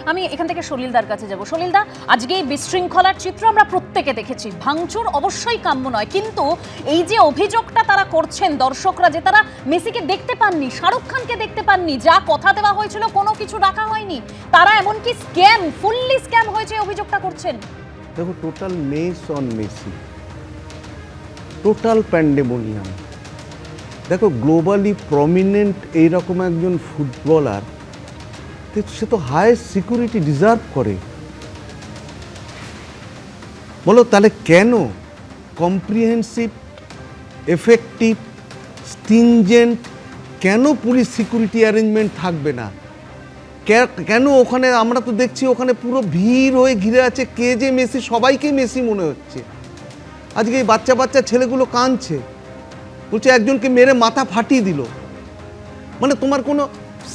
আমি এখান থেকে সলিলদার কাছে যাব। সলিলদা, আজকে এই বিশৃঙ্খলার চিত্র আমরা প্রত্যেকে দেখেছি। ভাঙচুর অবশ্যই কাম্য নয়, কিন্তু এই যে অভিযোগটা তারা করছেন দর্শকরা, যে তারা মেসিকে দেখতে পাননি, শাহরুখ খানকে দেখতে পাননি, যা কথা দেওয়া হয়েছিল কোনো কিছু রাখা হয়নি, তারা এমনকি স্ক্যাম, ফুললি স্ক্যাম হয়েছে অভিযোগটা করছেন। দেখো, total mess on Messi, total pandemonium. দেখো, গ্লোবালি প্রমিনেন্ট এইরকম একজন ফুটবলার, সে তো হাইয়েস্ট সিকিউরিটি ডিজার্ভ করে। বলো তাহলে কেন কম্প্রিহেন্সিভ, এফেক্টিভ, স্টিনজেন্ট কেন পুলিশ সিকিউরিটি অ্যারেঞ্জমেন্ট থাকবে না? কেন ওখানে আমরা তো দেখছি ওখানে পুরো ভিড় হয়ে ঘিরে আছে, কে যে মেসি, সবাইকে মেসি মনে হচ্ছে। আজকে এই বাচ্চা বাচ্চা ছেলেগুলো কাঁদছে, বলছে একজনকে মেরে মাথা ফাটিয়ে দিল। মানে তোমার কোনো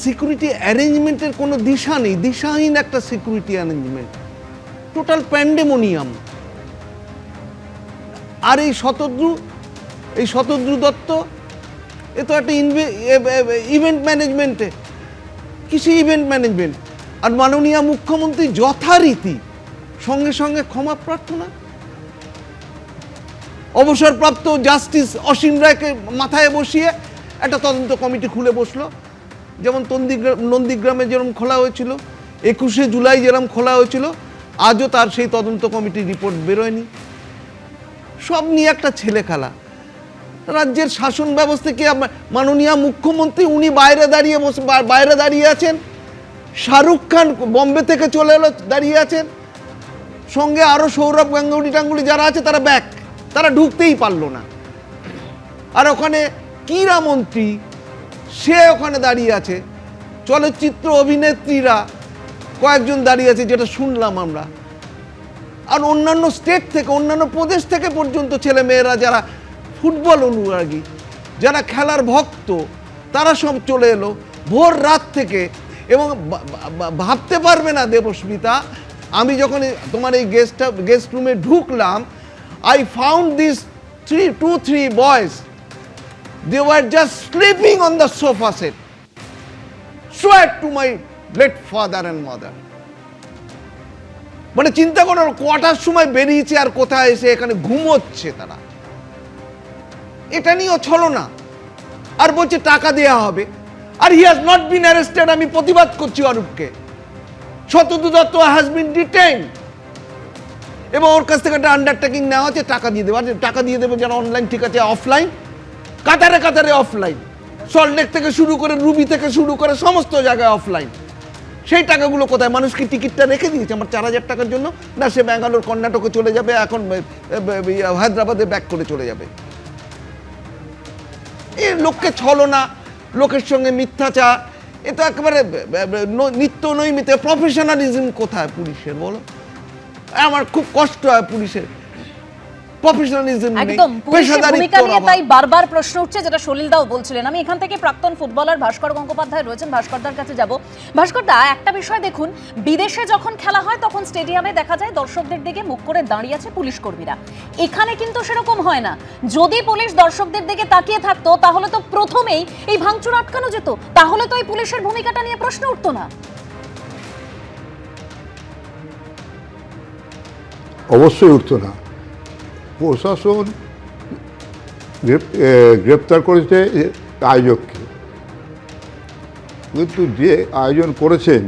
সিকিউরিটি অ্যারেঞ্জমেন্টের কোনো দিশা নেই, দিশাহীন একটা সিকিউরিটি অ্যারেঞ্জমেন্ট, টোটাল প্যান্ডেমোনিয়াম। আর এই শতদ্রু দত্ত, এ তো একটা ইভেন্ট ম্যানেজমেন্টে, কিসে ইভেন্ট ম্যানেজমেন্ট? আর মাননীয় মুখ্যমন্ত্রী যথারীতি সঙ্গে সঙ্গে ক্ষমা প্রার্থনা। অবসরপ্রাপ্ত জাস্টিস অসীম রায়কে মাথায় বসিয়ে একটা তদন্ত কমিটি খুলে বসলো, যেমন নন্দীগ্রামে যেরকম খোলা হয়েছিল, 21শে জুলাই যেরকম খোলা হয়েছিল, আজও তার সেই তদন্ত কমিটির রিপোর্ট বেরোয়নি। সব নিয়ে একটা ছেলে খেলা। রাজ্যের শাসন ব্যবস্থাকে মাননীয় মুখ্যমন্ত্রী উনি বাইরে দাঁড়িয়ে আছেন, শাহরুখ খান বম্বে থেকে চলে এলো দাঁড়িয়ে আছেন, সঙ্গে আরও সৌরভ গাঙ্গুলি যারা আছে তারা ব্যাক, তারা ঢুকতেই পারলো না। আর ওখানে ক্রীড়া মন্ত্রী সে ওখানে দাঁড়িয়ে আছে, চলচ্চিত্র অভিনেত্রীরা কয়েকজন দাঁড়িয়ে আছে যেটা শুনলাম আমরা, আর অন্যান্য স্টেট থেকে, অন্যান্য প্রদেশ থেকে পর্যন্ত ছেলে মেয়েরা যারা ফুটবল অনুরাগী, যারা খেলার ভক্ত, তারা সব চলে এলো ভোর রাত থেকে। এবং ভাবতে পারবে না দেবস্মিতা, আমি যখন তোমার এই গেস্ট রুমে ঢুকলাম, I found these two, three boys. They were just sleeping on the sofa set. Swear to my late father and mother. মানে চিন্তা করো, কটার সময় বেরিয়েছে আর কোথায় এসে এখানে ঘুমোচ্ছে তারা। এটা নিয়েও ছলনা। আর বলছে টাকা দেয়া হবে। আর he has not been arrested. আমি প্রতিবাদ করছি অরূপকে। Shatadru Dutta has been detained. এবং ওর কাছ থেকে একটা আন্ডারটেকিং নেওয়া হচ্ছে, টাকা দিয়ে দেবো। টাকা দিয়ে দেবো যেন অনলাইন, ঠিক আছে, অফলাইন, কাতারে অফলাইন, সল্টলেক থেকে শুরু করে, রুবি থেকে শুরু করে সমস্ত জায়গায় অফলাইন। সেই টাকাগুলো কোথায়? মানুষ কি টিকিটটা রেখে দিয়েছে আমার 4000 টাকার জন্য? না, সে ব্যাঙ্গালোর, কর্ণাটকে চলে যাবে, এখন হায়দ্রাবাদে ব্যাক করে চলে যাবে। এ লোককে ছলনা, লোকের সঙ্গে মিথ্যাচার, এ তো একেবারে নিত্য নৈমিত। প্রফেশনালিজম কোথায় পুলিশের বলো? আমার খুব কষ্ট হয় পুলিশের প্রফেশনালিজম নেই, একদম পেশাদারিত্ব নেই। তাই বারবার প্রশ্ন উঠছে, যেটা সলিলদাও বলছিলেন। আমি এখান থেকে প্রাক্তন ফুটবলার ভাস্কর গঙ্গোপাধ্যায় রয়েছেন, ভাস্করদার কাছে যাব। ভাস্করদা, একটা বিষয় দেখুন, বিদেশে যখন খেলা হয় তখন স্টেডিয়ামে দেখা যায় দর্শকদের দিকে মুখ করে দাঁড়িয়ে আছে পুলিশ কর্মীরা। এখানে কিন্তু সেরকম হয় না। যদি পুলিশ দর্শকদের দিকে তাকিয়ে থাকতো তাহলে তো প্রথমেই এই ভাঙচুর আটকানো যেত, তাহলে তো এই পুলিশের ভূমিকাটা নিয়ে প্রশ্ন উঠতো না। অবশ্যই উঠতো না। প্রশাসন গ্রেপ্তার করেছে আয়োজককে, কিন্তু যে আয়োজন করেছেন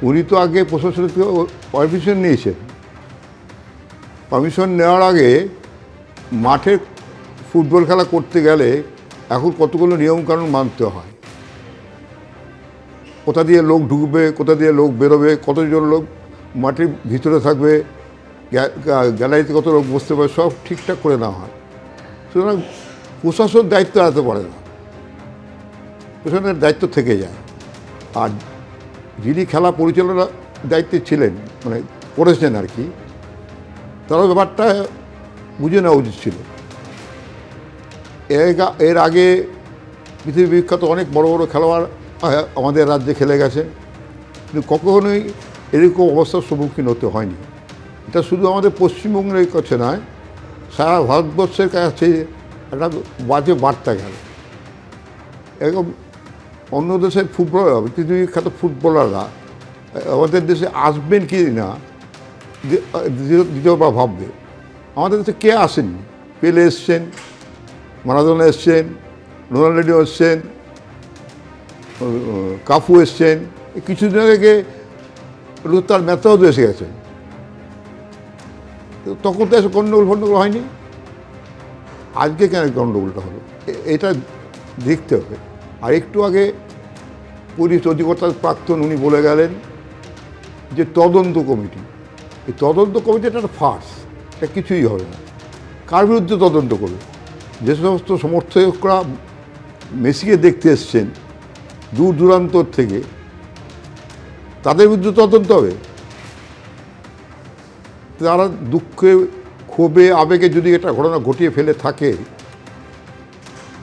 উনি তো আগে প্রশাসনের থেকে পারমিশন নিয়েছেন। পারমিশন নেওয়ার আগে মাঠে ফুটবল খেলা করতে গেলে এখন কতগুলো নিয়মকানুন মানতে হয়। কোথা দিয়ে লোক ঢুকবে, কোথা দিয়ে লোক বেরোবে, কতজন লোক মাঠের ভিতরে থাকবে, গ্যালারিতে কত লোক বসতে পারে, সব ঠিকঠাক করে নেওয়া হয়। সুতরাং প্রশাসন দায়িত্ব এড়াতে পারে না, প্রশাসনের দায়িত্ব থেকে যায়। আর যিনি খেলা পরিচালনার দায়িত্বে ছিলেন, মানে করেছেন আর কি, তারা ব্যাপারটা বুঝে নেওয়া উচিত ছিল। এর আগে পৃথিবী বিখ্যাত অনেক বড় বড় খেলোয়াড় আমাদের রাজ্যে খেলে গেছেন, কিন্তু কখনোই এরকম অবস্থার সম্মুখীন হতে হয়নি। এটা শুধু আমাদের পশ্চিমবঙ্গের কাছে নয়, সারা ভারতবর্ষের কাছে একটা বাজে বার্তা গেল। এরকম অন্য দেশের পৃথিবী বিখ্যাত ফুটবলাররা আমাদের দেশে আসবেন কি না দ্বিতীয়বার ভাববে। আমাদের দেশে কে আসেননি? পেলে এসছেন, মারাদোনা এসছেন, রোনাল্ডো এসছেন, কাফু এসছেন, কিছুদিন আগে তার মেথাও তো এসে গেছেন। তখন তো এসে গণ্ডগোল হয়নি, আজকে কেন গণ্ডগোলটা হলো এটা দেখতে হবে। আর একটু আগে পুলিশ অধিকর্তার প্রাক্তন উনি বলে গেলেন যে তদন্ত কমিটি, এই তদন্ত কমিটি একটা ফার্স, এটা কিছুই হবে না। কার বিরুদ্ধে তদন্ত করবে? যে সমস্ত সমর্থকরা মেসিকে দেখতে এসছেন দূর দূরান্তর থেকে, তাদের বিরুদ্ধে তদন্ত হবে? তারা দুঃখে, ক্ষোভে, আবেগে যদি একটা ঘটনা ঘটিয়ে ফেলে থাকে,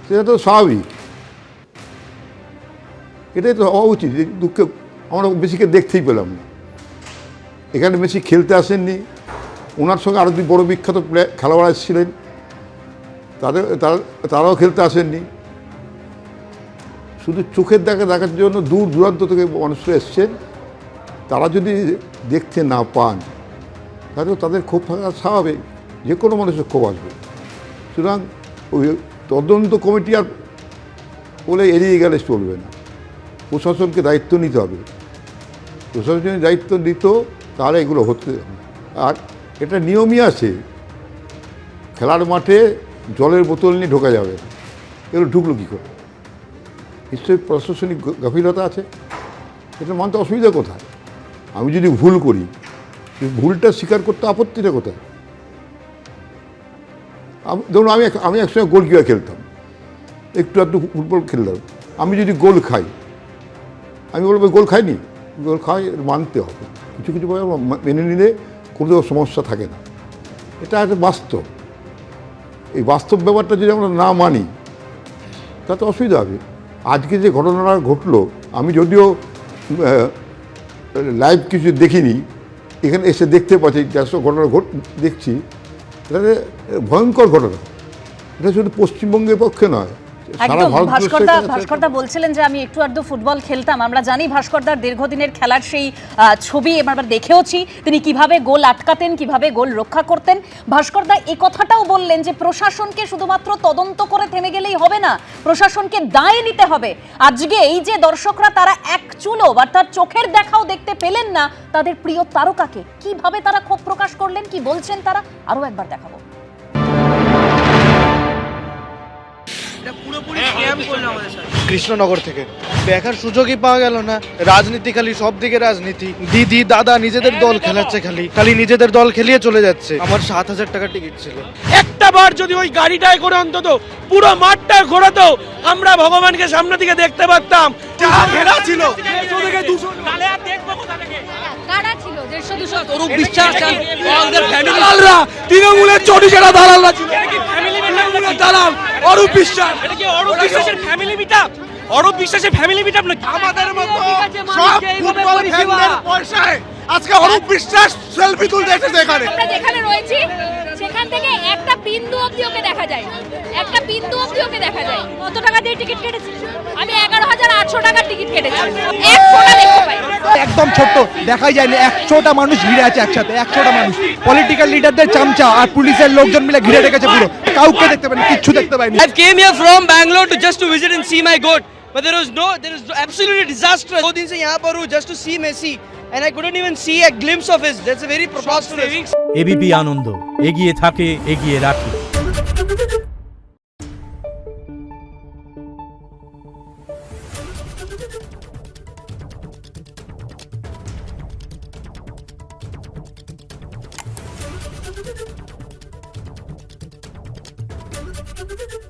সেটা তো স্বাভাবিক, এটাই তো হওয়া উচিত। দুঃখে আমরা মেসিকে দেখতেই পেলাম না। এখানে মেসি খেলতে আসেননি, ওনার সঙ্গে আরও দুই বড় বিখ্যাত খেলোয়াড় এসেছিলেন, তারাও খেলতে আসেননি। শুধু চোখের দেখার জন্য দূর দূরান্ত থেকে মানুষরা এসছেন, তারা যদি দেখতে না পান তাহলে তাদের ক্ষোভ থাকা স্বাভাবিক, যে কোনো মানুষের ক্ষোভ আসবে। সুতরাং ওই তদন্ত কমিটি আর বলে এড়িয়ে গেলে চলবে না, প্রশাসনকে দায়িত্ব নিতে হবে। প্রশাসনের দায়িত্ব নিত, তাহলে এগুলো হতে। আর এটা নিয়মই আছে, খেলার মাঠে জলের বোতল নিয়ে ঢোকা যাবে না, এগুলো ঢুকলো কী করে? নিশ্চয়ই প্রশাসনিক গাফিলতা আছে, এটা মানতে অসুবিধা কোথায়? আমি যদি ভুল করি, ভুলটা স্বীকার করতে আপত্তিটা কোথায়? ধরুন আমি একসঙ্গে গোলকিপার খেলতাম, একটু ফুটবল খেলতাম, আমি যদি গোল খাই, আমি বলবো গোল খাইনি, গোল খাই, মানতে হবে। কিছু কিছু মেনে নিলে কোনো সমস্যা থাকে না, এটা একটা বাস্তব। এই বাস্তব ব্যাপারটা যদি আমরা না মানি তাতে অসুবিধা হবে। আজকে যে ঘটনাটা ঘটলো, আমি যদিও লাইভ কিছু দেখিনি, এখানে এসে দেখতে পাচ্ছি, যা ঘটনা দেখছি, এটা ভয়ঙ্কর ঘটনা। এটা শুধু পশ্চিমবঙ্গের পক্ষে নয়, সারা ভারতবর্ষে। ভাস্করদা বলছিলেন যে আমি একটু আধটু ফুটবল খেলতাম। আমরা জানি ভাস্করদার দীর্ঘদিনের খেলার সেই ছবি আমরা দেখেওছি, তিনি কিভাবে গোল আটকাতেন, কিভাবে গোল রক্ষা করতেন। ভাস্করদা এই কথাটাও বললেন যে প্রশাসনকে শুধুমাত্র তদন্ত করে থেমে গেলেই হবে না, প্রশাসনকে দায় নিতে হবে। আজকে এই যে দর্শকরা তারা এক চুলো বা তার চোখের দেখাও দেখতে পেলেন না তাদের প্রিয় তারকাকে, কিভাবে তারা ক্ষোভ প্রকাশ করলেন, কি বলছেন তারা, আরো একবার দেখাবো। কৃষ্ণনগর থেকে দেখার সুযোগই পাওয়া গেল না। রাজনীতি, খালি সব দিকে রাজনীতি। দিদি দাদা নিজেদের দল খেলাচ্ছে, খালি নিজেদের দল খেলিয়ে চলে যাচ্ছে। আমার 7,000 টাকা টিকিট ছিল। একটা বার যদি ওই গাড়িটায় করে অন্তত পুরো মাঠটা ঘোরাতো, আমরা ভগবানকে সামনে থেকে দেখতে পারতাম। ঘেরা ছিল, তাহলে আর দেখবো কোথা থেকে? কারা ছিল 150-200? অরূপ বিশ্বাস ওদের ফ্যামিলি দালালরা, তৃণমূলের চটিচাটা দালালরা ছিল। এটা কি ফ্যামিলি মিটআপ? দালাল অরূপ বিশ্বাস, এটা কি অরূপ বিশ্বাসের ফ্যামিলি মিটআপ? অরূপ বিশ্বাসের ফ্যামিলি মিটআপ নাকি? আমাদের মতো সব ফুটবল ফ্যানদের পয়সায় আজকে অরূপ বিশ্বাস সেলফি তুলতে এসেছে এখানে। আমরা যেখানে রয়েছি সেখান থেকে একটা বিন্দু অবধি ওকে দেখা যায়, একটা বিন্দু অবধি ওকে দেখা যায়। কত টাকা দিয়ে টিকিট কেটেছি? আমি 11,800 টাকার টিকিট কেটেছি, এক ফোঁটা দেখতে পাই। একদম ছোট্ট, দেখাই যায়নি। 100টা মানুষ ঘিরে আছে একসাথে, 100টা মানুষ। পলিটিক্যাল লিডারদের চামচা আর পুলিশের লোকজন মিলে ঘিরে রেখেছে পুরো, কাউকে দেখতে পাইনি, কিচ্ছু দেখতে পাইনি। I came here from Bangalore to just to visit and see my goat, but there is absolutely disastrous. 2 दिन से यहाँ पर हूँ just to see Messi, and I couldn't even see a glimpse of his. That's a very preposterous. ABP Ananda, এগিয়ে থাকে, এগিয়ে রাখে। Thank you.